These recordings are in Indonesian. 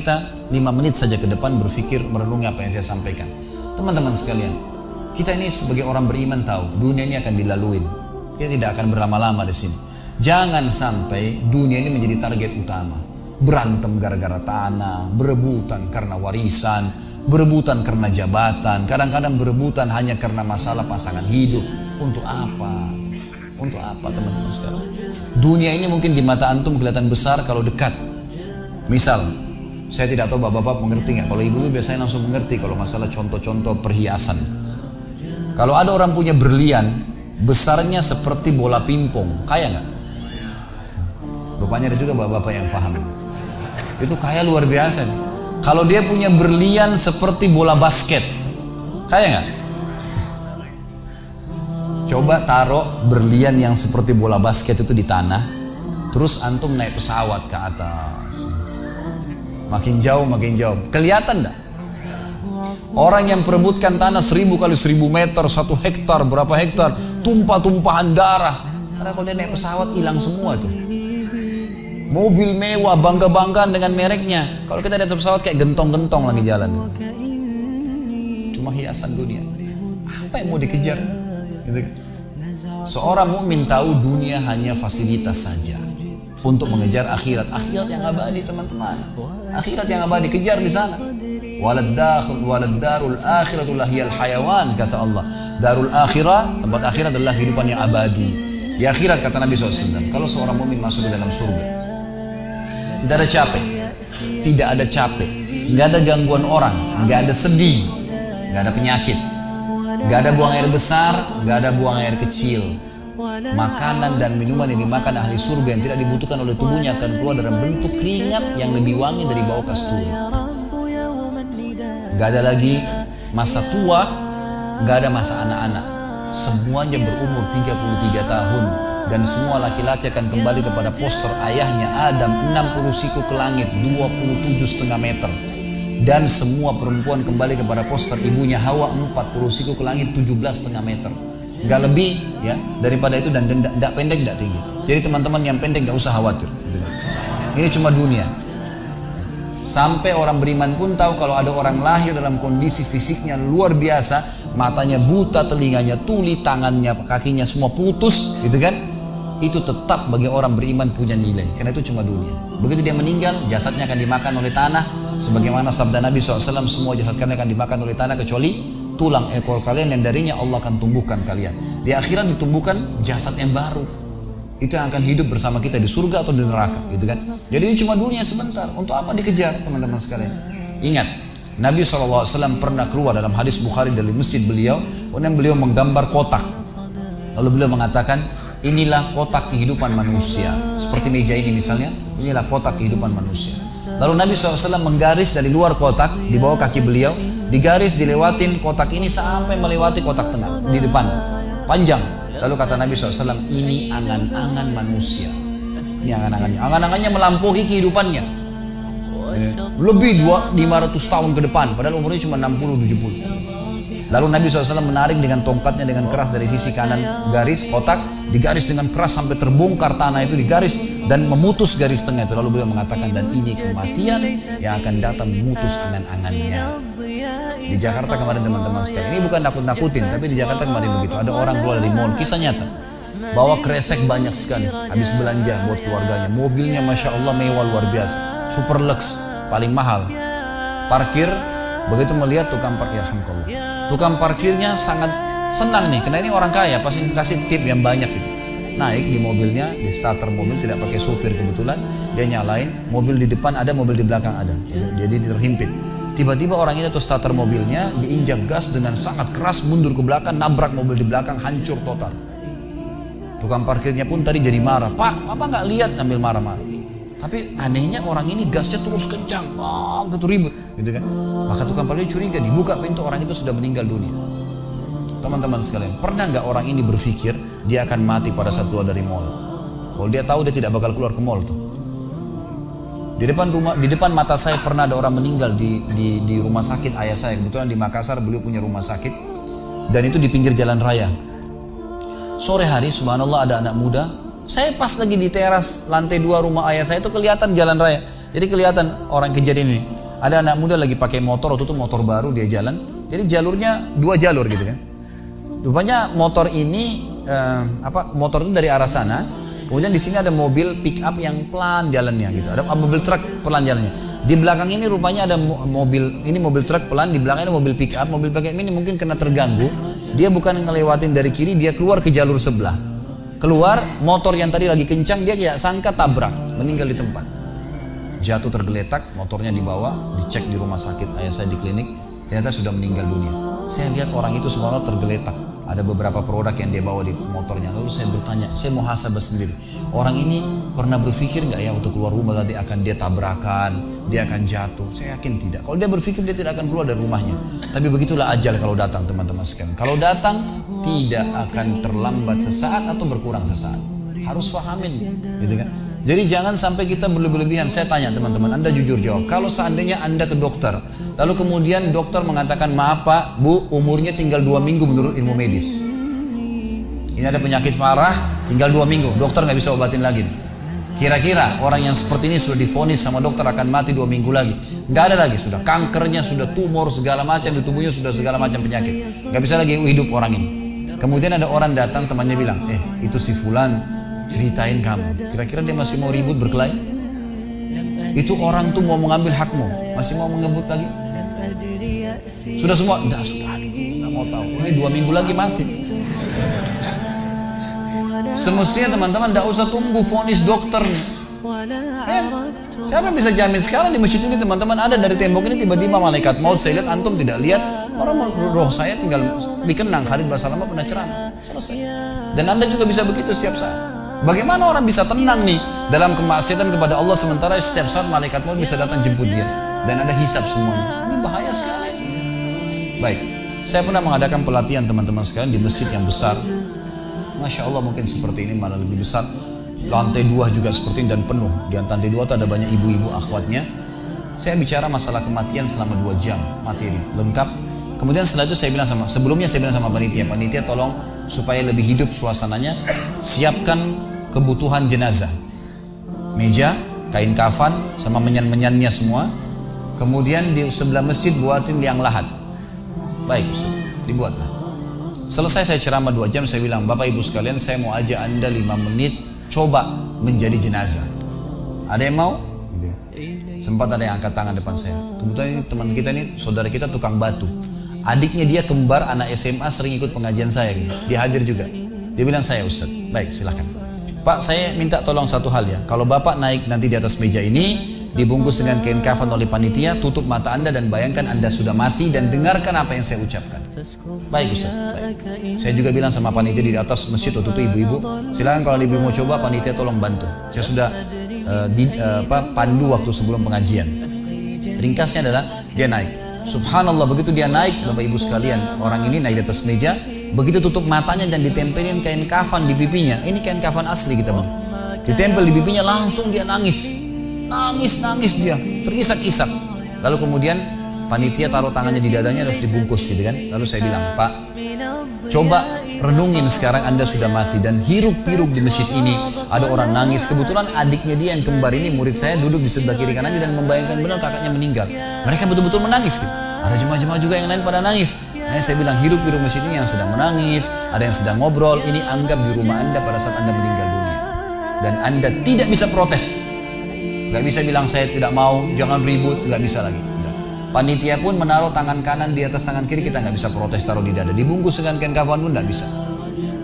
Kita 5 menit saja ke depan berpikir, merenungi apa yang saya sampaikan. Teman-teman sekalian, kita ini sebagai orang beriman tahu dunia ini akan dilaluin. Kita tidak akan berlama-lama di sini. Jangan sampai dunia ini menjadi target utama. Berantem gara-gara tanah, berebutan karena warisan, berebutan karena jabatan, kadang-kadang berebutan hanya karena masalah pasangan hidup. Untuk apa? Untuk apa teman-teman sekalian? Dunia ini mungkin di mata antum kelihatan besar kalau dekat. Misal, saya tidak tahu bapak-bapak mengerti nggak. Kalau ibu biasanya langsung mengerti kalau masalah contoh-contoh perhiasan. Kalau ada orang punya berlian, besarnya seperti bola pingpong, kaya nggak? Rupanya ada juga bapak-bapak yang paham. Itu kaya luar biasa. Kalau dia punya berlian seperti bola basket, kaya nggak? Coba taruh berlian yang seperti bola basket itu di tanah, terus antum naik pesawat ke atas. Makin jauh, kelihatan enggak? Orang yang perebutkan tanah 1000 kali 1000 meter, 1 hektar, berapa hektar, tumpah-tumpahan darah. Karena kalau dia naik pesawat hilang semua tuh. Mobil mewah, bangga-banggaan dengan mereknya. Kalau kita naik pesawat kayak gentong-gentong lagi jalan. Cuma hiasan dunia. Apa yang mau dikejar? Seorang mukmin tahu dunia hanya fasilitas saja untuk mengejar akhirat yang abadi, teman-teman. Akhirat yang abadi, kejar di sana. Walad darul akhiratu lahiyal hayawan, kata Allah. Darul akhirah, tempat akhirat adalah kehidupan yang abadi. Di akhirat, kata Nabi SAW, kalau seorang mukmin masuk ke dalam surga, tidak ada capek, nggak ada gangguan orang, nggak ada sedih, nggak ada penyakit, nggak ada buang air besar, nggak ada buang air kecil. Makanan dan minuman yang dimakan ahli surga yang tidak dibutuhkan oleh tubuhnya akan keluar dalam bentuk keringat yang lebih wangi dari bau kasturi. Gak ada lagi masa tua, gak ada masa anak-anak. Semuanya berumur 33 tahun dan semua laki-laki akan kembali kepada poster ayahnya Adam 60 siku ke langit 27,5 meter. Dan semua perempuan kembali kepada poster ibunya Hawa 40 siku ke langit 17,5 meter. Gak lebih ya daripada itu, dan tidak pendek tidak tinggi. Jadi teman-teman yang pendek gak usah khawatir. Ini cuma dunia. Sampai orang beriman pun tahu kalau ada orang lahir dalam kondisi fisiknya luar biasa, matanya buta, telinganya tuli, tangannya, kakinya semua putus, gitu kan? Itu tetap bagi orang beriman punya nilai, karena itu cuma dunia. Begitu dia meninggal, jasadnya akan dimakan oleh tanah, sebagaimana sabda Nabi SAW, semua jasad kalian akan dimakan oleh tanah kecuali tulang ekor kalian yang darinya Allah akan tumbuhkan kalian. Di akhirat ditumbuhkan jasad yang baru. Itu yang akan hidup bersama kita di surga atau di neraka, gitu kan? Jadi ini cuma dunia sebentar. Untuk apa dikejar, teman-teman sekalian? Ingat, Nabi SAW pernah keluar dalam hadis Bukhari dari masjid beliau, kemudian beliau menggambar kotak. Lalu beliau mengatakan, inilah kotak kehidupan manusia. Seperti meja ini misalnya, inilah kotak kehidupan manusia. Lalu Nabi SAW menggaris dari luar kotak, di bawah kaki beliau, digaris, dilewatin kotak ini sampai melewati kotak tengah, di depan, panjang. Lalu kata Nabi SAW, ini angan-angan manusia. Ini angan-angannya. Angan-angannya melampaui kehidupannya. Lebih 500 tahun ke depan, padahal umurnya cuma 60-70. Lalu Nabi SAW menarik dengan tongkatnya dengan keras dari sisi kanan garis kotak, digaris dengan keras sampai terbongkar tanah itu, digaris dan memutus garis tengah itu. Lalu beliau mengatakan, dan ini kematian yang akan datang memutus angan-angannya. Di Jakarta kemarin teman-teman sekalian, ini bukan nakut-nakutin, tapi di Jakarta kemarin begitu. Ada orang keluar dari mall, kisah nyata, bawa kresek banyak sekali, habis belanja buat keluarganya. Mobilnya Masya Allah mewah luar biasa, super lux, paling mahal. Parkir, begitu melihat tukang parkir, tukang parkirnya sangat senang nih, karena ini orang kaya, pasti kasih tip yang banyak gitu. Naik di mobilnya, di starter mobil, tidak pakai supir kebetulan, dia nyalain, mobil di depan ada, mobil di belakang ada, jadi terhimpit. Tiba-tiba orang ini tuh starter mobilnya diinjak gas dengan sangat keras, mundur ke belakang, nabrak mobil di belakang, hancur total. Tukang parkirnya pun tadi jadi marah, Pak, Papa nggak lihat, ambil marah-marah. Tapi anehnya orang ini gasnya terus kencang, gitu ribut, gitu kan? Maka tukang parkir curiga, dibuka pintu, orang itu sudah meninggal dunia. Teman-teman sekalian, pernah nggak orang ini berpikir dia akan mati pada saat keluar dari mall? Kalau dia tahu dia tidak bakal keluar ke mall tuh. Di depan mata saya pernah ada orang meninggal di rumah sakit ayah saya. Kebetulan di Makassar beliau punya rumah sakit, dan itu di pinggir jalan raya. Sore hari subhanallah ada anak muda. Saya pas lagi di teras lantai 2 rumah ayah saya itu kelihatan jalan raya. Jadi kelihatan orang kejadian ini. Ada anak muda lagi pakai motor, waktu itu motor baru dia jalan. Jadi jalurnya 2 jalur gitu kan. Rupanya motor ini motor itu dari arah sana. Kemudian di sini ada mobil pick up yang pelan jalannya gitu. Ada mobil truk pelan jalannya. Di belakang ini rupanya ada mobil truk pelan, di belakang ada mobil pick up. Mobil pick up ini mungkin karena terganggu, dia bukan ngelewatin dari kiri, dia keluar ke jalur sebelah. Keluar, motor yang tadi lagi kencang, dia tidak sangka tabrak, meninggal di tempat. Jatuh tergeletak, motornya dibawa, dicek di rumah sakit ayah saya di klinik, ternyata sudah meninggal dunia. Saya lihat orang itu sebenarnya tergeletak. Ada beberapa produk yang dia bawa di motornya. Lalu saya bertanya, saya muhasabah sendiri. Orang ini pernah berpikir nggak ya untuk keluar rumah tadi akan dia tabrakan, dia akan jatuh? Saya yakin tidak. Kalau dia berpikir dia tidak akan keluar dari rumahnya. Tapi begitulah ajal kalau datang teman-teman sekalian. Kalau datang tidak akan terlambat sesaat atau berkurang sesaat. Harus pahamin, gitu kan? Jadi jangan sampai kita berlebihan. Saya tanya teman-teman, Anda jujur jawab. Kalau seandainya Anda ke dokter, lalu kemudian dokter mengatakan, maaf Pak, Bu, umurnya tinggal 2 minggu menurut ilmu medis. Ini ada penyakit parah, tinggal 2 minggu, dokter nggak bisa obatin lagi. Kira-kira orang yang seperti ini sudah divonis sama dokter akan mati 2 minggu lagi. Nggak ada lagi, sudah kankernya, sudah tumor segala macam di tubuhnya, sudah segala macam penyakit. Nggak bisa lagi hidup orang ini. Kemudian ada orang datang, temannya bilang, itu si Fulan, ceritain kamu, kira-kira dia masih mau ribut berkelahi? Itu orang tuh mau mengambil hakmu, masih mau mengebut lagi? Sudah semua? Enggak, sudah, nggak mau tahu. Ini 2 minggu lagi mati. Semestinya teman-teman tidak usah tunggu vonis dokter nih. Siapa yang bisa jamin sekarang di masjid ini teman-teman ada dari tembok ini tiba-tiba malaikat maut, saya lihat antum tidak lihat, orang roh saya tinggal dikenang, Khalid Basalamah pernah ceramah, selesai. Dan Anda juga bisa begitu setiap saat. Bagaimana orang bisa tenang nih dalam kemaksiatan kepada Allah sementara setiap saat malaikat maut bisa datang jemput dia dan ada hisab semuanya. Ini bahaya sekali. Baik, saya pernah mengadakan pelatihan teman-teman sekalian di masjid yang besar. Masya Allah mungkin seperti ini malah lebih besar. Lantai 2 juga seperti ini dan penuh. Di lantai 2 itu ada banyak ibu-ibu akhwatnya. Saya bicara masalah kematian selama 2 jam materi lengkap. Kemudian setelah itu sebelumnya saya bilang sama panitia tolong supaya lebih hidup suasananya, siapkan kebutuhan jenazah, meja, kain kafan, sama menyan-menyannya semua. Kemudian di sebelah masjid buatin liang lahat. Baik Ustaz, dibuatlah. Selesai saya ceramah 2 jam, saya bilang, Bapak Ibu sekalian, saya mau ajak Anda 5 menit coba menjadi jenazah. Ada yang mau? Sempat ada yang angkat tangan depan saya. Kebetulan ini teman kita ini, saudara kita tukang batu. Adiknya dia kembar anak SMA sering ikut pengajian saya gitu. Dia hadir juga. Dia bilang, saya Ustaz. Baik, silakan. Pak, saya minta tolong satu hal ya. Kalau Bapak naik nanti di atas meja ini, dibungkus dengan kain kafan oleh panitia, tutup mata Anda dan bayangkan Anda sudah mati dan dengarkan apa yang saya ucapkan. Baik Ustaz, baik. Saya juga bilang sama panitia di atas masjid waktu itu, ibu-ibu, silakan kalau ibu mau coba, panitia tolong bantu. Saya sudah pandu waktu sebelum pengajian. Ringkasnya adalah dia naik. Subhanallah, begitu dia naik, Bapak Ibu sekalian, orang ini naik di atas meja, begitu tutup matanya dan ditempelin kain kafan di pipinya. Ini kain kafan asli kita bang. Ditempel di pipinya, langsung dia nangis dia, terisak-isak. Lalu kemudian panitia taruh tangannya di dadanya, harus dibungkus gitu kan. Lalu saya bilang, Pak, coba renungin sekarang Anda sudah mati dan hiruk-pikuk di masjid ini ada orang nangis. Kebetulan adiknya dia yang kembar ini murid saya duduk di sebelah kiri kanannya dan membayangkan benar kakaknya meninggal. Mereka betul-betul menangis gitu. Ada jemaah-jemaah juga yang lain pada nangis. Saya bilang, hiruk-pikuk masjid ini yang sedang menangis, ada yang sedang ngobrol, ini anggap di rumah Anda pada saat Anda meninggal dunia. Dan Anda tidak bisa protes. Gak bisa bilang saya tidak mau, jangan ribut, gak bisa lagi. Panitia pun menaruh tangan kanan di atas tangan kiri, kita nggak bisa protes taruh di dada. Dibungkus dengan kain kafan pun nggak bisa.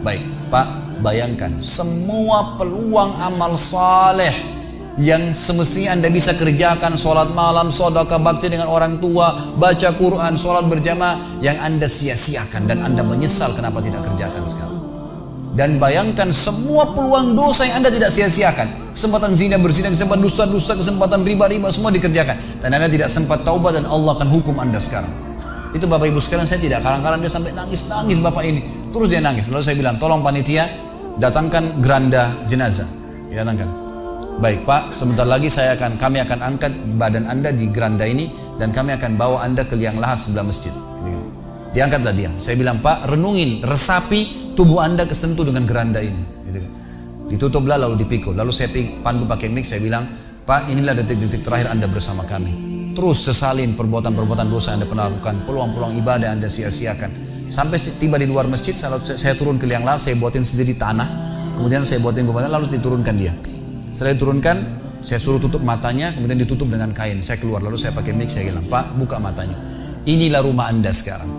Baik, Pak, bayangkan semua peluang amal saleh yang semestinya Anda bisa kerjakan, sholat malam, sedekah bakti dengan orang tua, baca Quran, sholat berjamaah, yang Anda sia-siakan dan Anda menyesal kenapa tidak kerjakan sekarang. Dan bayangkan semua peluang dosa yang Anda tidak sia-siakan. Kesempatan zina, berzina, kesempatan dusta-dusta, kesempatan riba-riba, semua dikerjakan. Dan Anda tidak sempat taubat dan Allah akan hukum Anda sekarang. Itu Bapak Ibu sekalian, saya tidak karang-karang dia sampai nangis-nangis Bapak ini. Terus dia nangis. Lalu saya bilang, tolong panitia datangkan geranda jenazah. Datangkan. Baik Pak, sebentar lagi kami akan angkat badan Anda di geranda ini dan kami akan bawa Anda ke liang lahat sebelah masjid. Diangkatlah dia. Saya bilang, Pak, renungin, resapi tubuh Anda kesentuh dengan geranda ini. Ditutuplah lalu dipikul. Lalu saya pandu pakai mic, saya bilang, Pak, inilah detik-detik terakhir Anda bersama kami. Terus sesalin perbuatan-perbuatan dosa yang Anda pernah lakukan, peluang-peluang ibadah yang Anda sia-siakan. Sampai tiba di luar masjid, saya turun ke liang lahat, saya buatin sendiri tanah, kemudian saya buatin kuburan, lalu diturunkan dia. Setelah diturunkan, saya suruh tutup matanya, kemudian ditutup dengan kain. Saya keluar, lalu saya pakai mic, saya bilang, Pak, buka matanya. Inilah rumah Anda sekarang.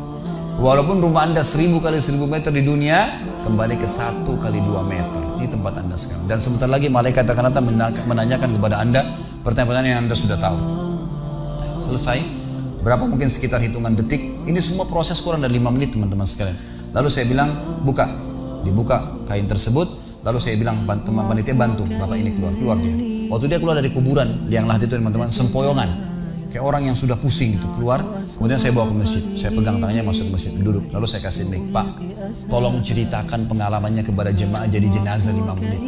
Walaupun rumah Anda 1000 kali 1000 meter di dunia, kembali ke 1 kali 2 meter. Ini tempat Anda sekarang. Dan sebentar lagi malaikat akan datang menanyakan kepada Anda pertanyaan-pertanyaan yang Anda sudah tahu. Selesai. Berapa mungkin sekitar hitungan detik. Ini semua proses kurang dari 5 menit teman-teman sekalian. Lalu saya bilang, buka. Dibuka kain tersebut. Lalu saya bilang, teman panitia bantu. Bapak ini keluar dia. Waktu dia keluar dari kuburan, liang lahat itu teman-teman, sempoyongan. Kayak orang yang sudah pusing itu keluar. Kemudian saya bawa ke masjid. Saya pegang tangannya masuk ke masjid, duduk. Lalu saya kasih mic, Pak, tolong ceritakan pengalamannya kepada jemaah jadi jenazah 5 menit.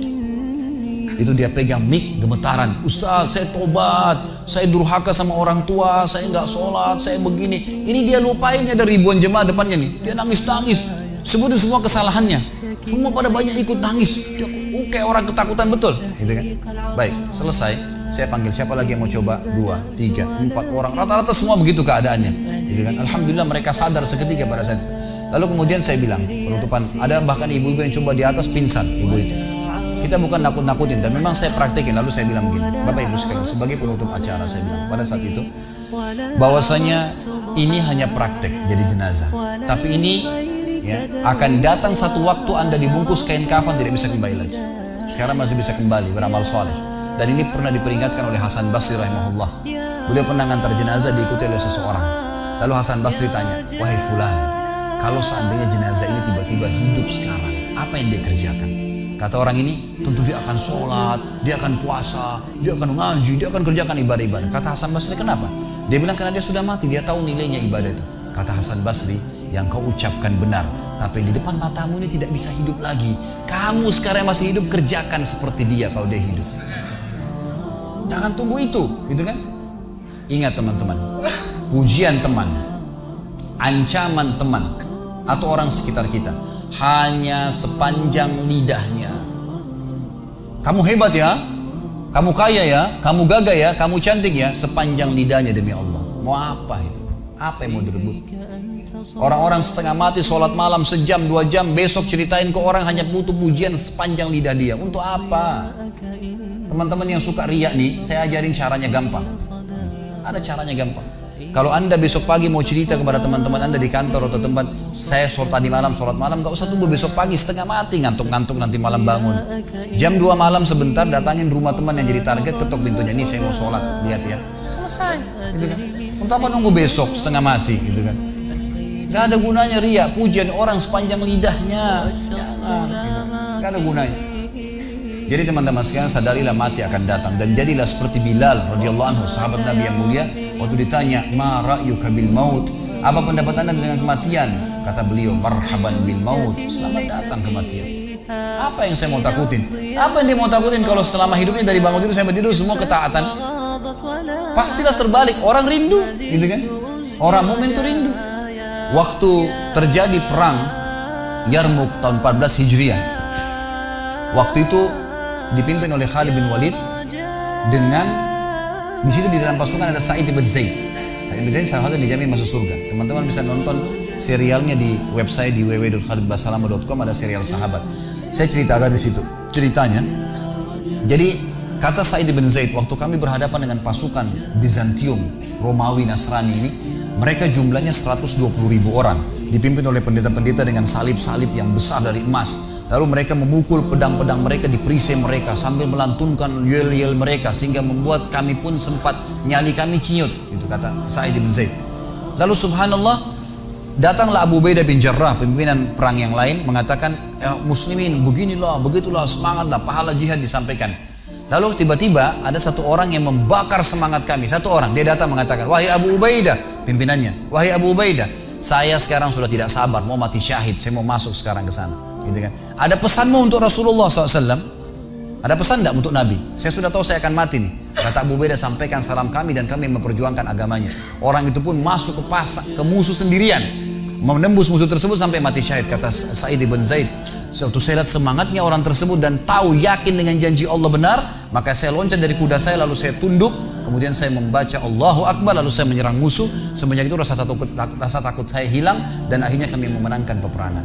Itu dia pegang mic, gemetaran. Ustaz, saya tobat, saya durhaka sama orang tua, saya nggak sholat, saya begini. Ini dia lupain, ada ribuan jemaah depannya nih. Dia nangis-nangis, sebutin semua kesalahannya. Semua pada banyak ikut nangis. Dia kayak orang ketakutan betul, gitu kan? Baik, selesai. Saya panggil siapa lagi yang mau coba? 2, 3, 4 orang. Rata-rata semua begitu keadaannya. Gitu kan? Alhamdulillah mereka sadar seketika pada saat itu. Lalu kemudian saya bilang, penutupan, ada bahkan ibu-ibu yang coba di atas pingsan, ibu itu. Kita bukan nakut-nakutin, tapi memang saya praktekin. Lalu saya bilang begini, Bapak Ibu sekalian, sebagai penutup acara saya bilang pada saat itu, bahwasanya ini hanya praktek jadi jenazah. Tapi ini ya, akan datang satu waktu Anda dibungkus kain kafan tidak bisa kembali lagi. Sekarang masih bisa kembali beramal soleh. Dan ini pernah diperingatkan oleh Hasan Basri rahimahullah. Beliau pernah ngantar jenazah diikuti oleh seseorang. Lalu Hasan Basri tanya, wahai fulan, kalau seandainya jenazah ini tiba-tiba hidup sekarang, apa yang dia kerjakan? Kata orang ini, tentu dia akan sholat, dia akan puasa, dia akan ngaji, dia akan kerjakan ibadah-ibadah. Kata Hasan Basri, kenapa? Dia bilang karena dia sudah mati, dia tahu nilainya ibadah itu. Kata Hasan Basri, yang kau ucapkan benar, tapi di depan matamu ini tidak bisa hidup lagi. Kamu sekarang masih hidup, kerjakan seperti dia kalau dia hidup. Jangan tunggu itu, gitu kan? Ingat teman-teman, pujian teman, ancaman teman, atau orang sekitar kita hanya sepanjang lidahnya. Kamu hebat ya, kamu kaya ya, kamu gagah ya, kamu cantik ya, sepanjang lidahnya demi Allah. Mau apa itu? Apa yang mau direbut? Orang-orang setengah mati sholat malam sejam 2 jam, besok ceritain ke orang hanya butuh pujian sepanjang lidah dia. Untuk apa? Teman-teman yang suka riak nih, saya ajarin caranya gampang. Ada caranya gampang. Kalau Anda besok pagi mau cerita kepada teman-teman Anda di kantor atau tempat, saya tadi malam sholat malam, gak usah tunggu besok pagi setengah mati, ngantuk-ngantuk nanti malam bangun. Jam 2 malam sebentar datangin rumah teman yang jadi target, ketok pintunya, ini saya mau sholat, lihat ya. Selesai, gitu kan. Untuk apa nunggu besok setengah mati, gitu kan. Gak ada gunanya riak, pujian orang sepanjang lidahnya. Jangan, gak ada gunanya. Jadi teman-teman sekalian, sadarilah mati akan datang dan jadilah seperti Bilal radhiyallahu anhu, sahabat Nabi yang mulia. Waktu ditanya, "Ma ra'yuka bil maut?" Apa pendapat Anda dengan kematian? Kata beliau, "Marhaban bil maut." Selamat datang kematian. Apa yang saya mau takutin? Apa yang dia mau takutin kalau selama hidupnya dari bangun tidur sampai tidur semua ketaatan? Pastilah terbalik, orang rindu, gitu kan? Orang mukmin itu rindu. Waktu terjadi perang Yarmuk tahun 14 Hijriah. Waktu itu dipimpin oleh Khalid bin Walid dengan di situ di dalam pasukan ada Sa'id bin Zaid. Sa'id bin Zaid salah satu dijamin masuk surga. Teman-teman bisa nonton serialnya di website di www.khalidbasalama.com, ada serial sahabat. Saya ceritakan di situ ceritanya. Jadi kata Sa'id bin Zaid, waktu kami berhadapan dengan pasukan Bizantium, Romawi, Nasrani ini, mereka jumlahnya 120.000 orang, dipimpin oleh pendeta-pendeta dengan salib-salib yang besar dari emas. Lalu mereka memukul pedang-pedang mereka di perisai mereka sambil melantunkan yel-yel mereka sehingga membuat kami pun sempat nyali kami ciut. Itu kata Sa'id bin Zaid. Lalu subhanallah, datanglah Abu Ubaidah bin Jarrah, pimpinan perang yang lain, mengatakan, muslimin beginilah, begitulah, semangatlah, pahala jihad disampaikan. Lalu tiba-tiba ada satu orang yang membakar semangat kami. Satu orang, dia datang mengatakan, wahai Abu Ubaidah, pimpinannya, wahai Abu Ubaidah, saya sekarang sudah tidak sabar, mau mati syahid, saya mau masuk sekarang ke sana. Gitu kan. Ada pesanmu untuk Rasulullah SAW? Ada pesan tidak untuk Nabi? Saya sudah tahu saya akan mati nih. Kata Abu Ubaidah, sampaikan salam kami dan kami memperjuangkan agamanya. Orang itu pun masuk ke musuh sendirian, menembus musuh tersebut sampai mati syahid. Kata Sa'id bin Zaid, Waktu saya lihat semangatnya orang tersebut dan tahu yakin dengan janji Allah benar, maka saya loncat dari kuda saya lalu saya tunduk, kemudian saya membaca Allahu Akbar lalu saya menyerang musuh. Semenjak itu rasa takut saya hilang dan akhirnya kami memenangkan peperangan.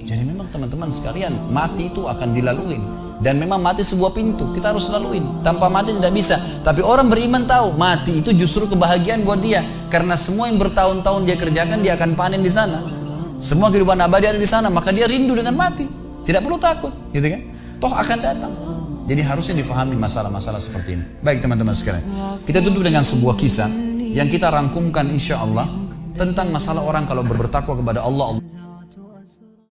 Jadi memang teman-teman sekalian, mati itu akan dilalui dan memang mati sebuah pintu, kita harus laluin. Tanpa mati tidak bisa. Tapi orang beriman tahu mati itu justru kebahagiaan buat dia, karena semua yang bertahun-tahun dia kerjakan dia akan panen di sana. Semua kehidupan abadi ada di sana, maka dia rindu dengan mati. Tidak perlu takut, gitu kan? Toh akan datang. Jadi harusnya difahami masalah-masalah seperti ini. Baik teman-teman sekalian, kita tutup dengan sebuah kisah yang kita rangkumkan insya Allah tentang masalah orang kalau bertakwa kepada Allah.